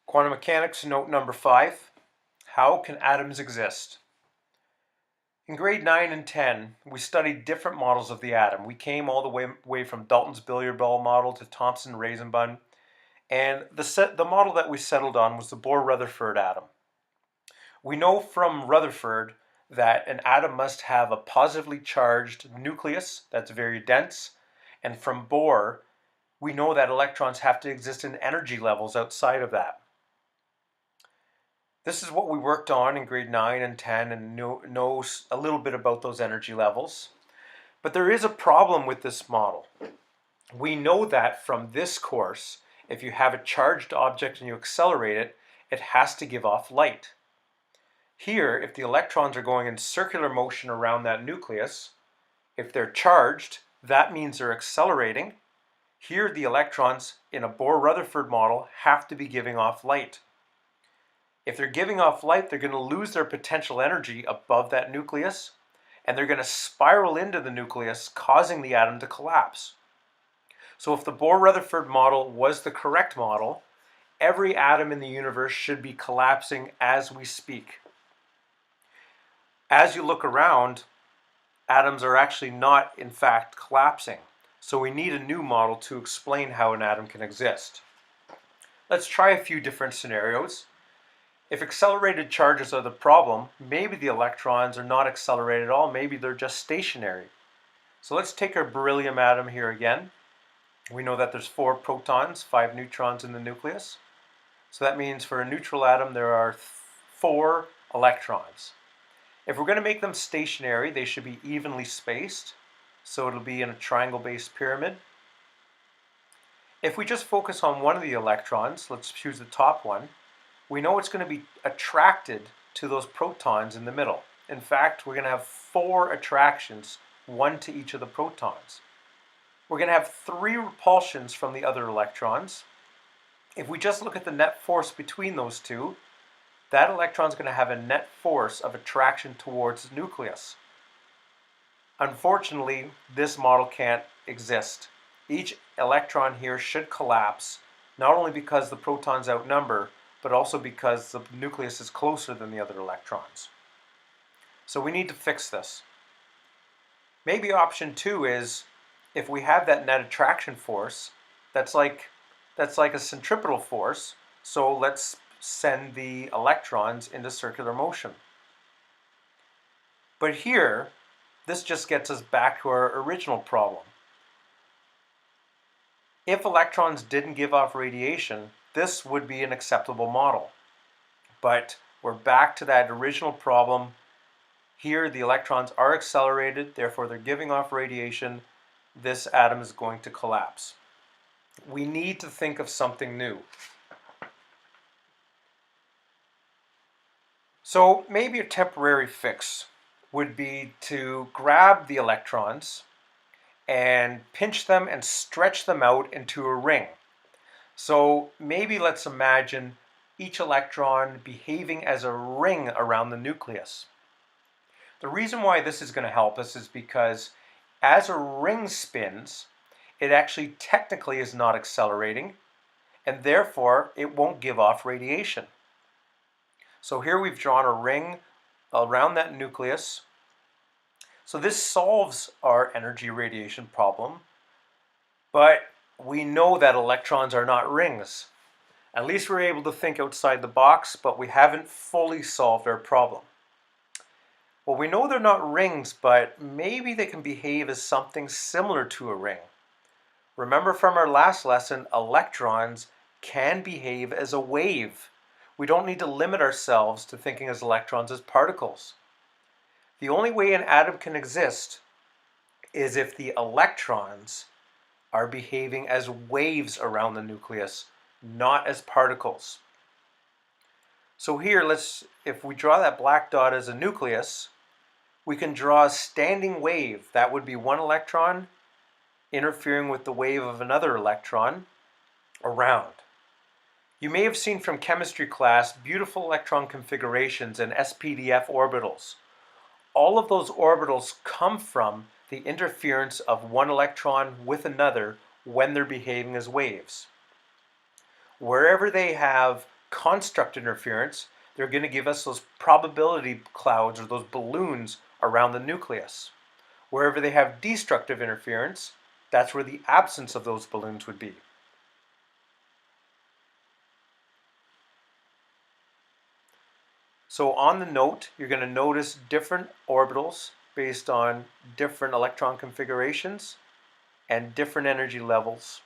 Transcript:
Quantum mechanics, note number 5. How can atoms exist? In grade 9 and 10, we studied different models of the atom. We came all the way from Dalton's billiard ball model to Thomson-Reisenbun, and the model that we settled on was the Bohr-Rutherford atom. We know from Rutherford that an atom must have a positively charged nucleus that's very dense, and from Bohr, we know that electrons have to exist in energy levels outside of that. This is what we worked on in grade 9 and 10 and know a little bit about those energy levels. But there is a problem with this model. We know that from this course, if you have a charged object and you accelerate it, it has to give off light. Here, if the electrons are going in circular motion around that nucleus, if they're charged, that means they're accelerating. Here, the electrons in a Bohr-Rutherford model have to be giving off light. If they're giving off light, they're going to lose their potential energy above that nucleus, and they're going to spiral into the nucleus, causing the atom to collapse. So if the Bohr-Rutherford model was the correct model, every atom in the universe should be collapsing as we speak. As you look around, atoms are actually not, in fact, collapsing. So we need a new model to explain how an atom can exist. Let's try a few different scenarios. If accelerated charges are the problem, maybe the electrons are not accelerated at all, maybe they're just stationary. So let's take our beryllium atom here again. We know that there's 4 protons, 5 neutrons in the nucleus. So that means for a neutral atom there are 4 electrons. If we're going to make them stationary, they should be evenly spaced. So it'll be in a triangle-based pyramid. If we just focus on one of the electrons, let's choose the top one, we know it's going to be attracted to those protons in the middle. In fact, we're going to have 4 attractions, 1 to each of the protons. We're going to have 3 repulsions from the other electrons. If we just look at the net force between those two, that electron is going to have a net force of attraction towards the nucleus. Unfortunately, this model can't exist. Each electron here should collapse, not only because the protons outnumber, but also because the nucleus is closer than the other electrons. So we need to fix this. Maybe option 2 is, if we have that net attraction force, that's like a centripetal force, so let's send the electrons into circular motion. But here, this just gets us back to our original problem. If electrons didn't give off radiation, this would be an acceptable model. But we're back to that original problem. Here the electrons are accelerated, therefore they're giving off radiation. This atom is going to collapse. We need to think of something new. So maybe a temporary fix would be to grab the electrons and pinch them and stretch them out into a ring. So maybe let's imagine each electron behaving as a ring around the nucleus. The reason why this is going to help us is because as a ring spins, it actually technically is not accelerating, and therefore it won't give off radiation. So here we've drawn a ring around that nucleus. So this solves our energy radiation problem, but we know that electrons are not rings. At least we're able to think outside the box, but we haven't fully solved our problem. Well, we know they're not rings, but maybe they can behave as something similar to a ring. Remember from our last lesson, electrons can behave as a wave. We don't need to limit ourselves to thinking as electrons as particles. The only way an atom can exist is if the electrons are behaving as waves around the nucleus, not as particles. So here, if we draw that black dot as a nucleus, we can draw a standing wave. That would be one electron interfering with the wave of another electron around. You may have seen from chemistry class beautiful electron configurations and SPDF orbitals. All of those orbitals come from the interference of one electron with another when they're behaving as waves. Wherever they have construct interference, they're going to give us those probability clouds or those balloons around the nucleus. Wherever they have destructive interference, that's where the absence of those balloons would be. So on the note, you're going to notice different orbitals based on different electron configurations and different energy levels.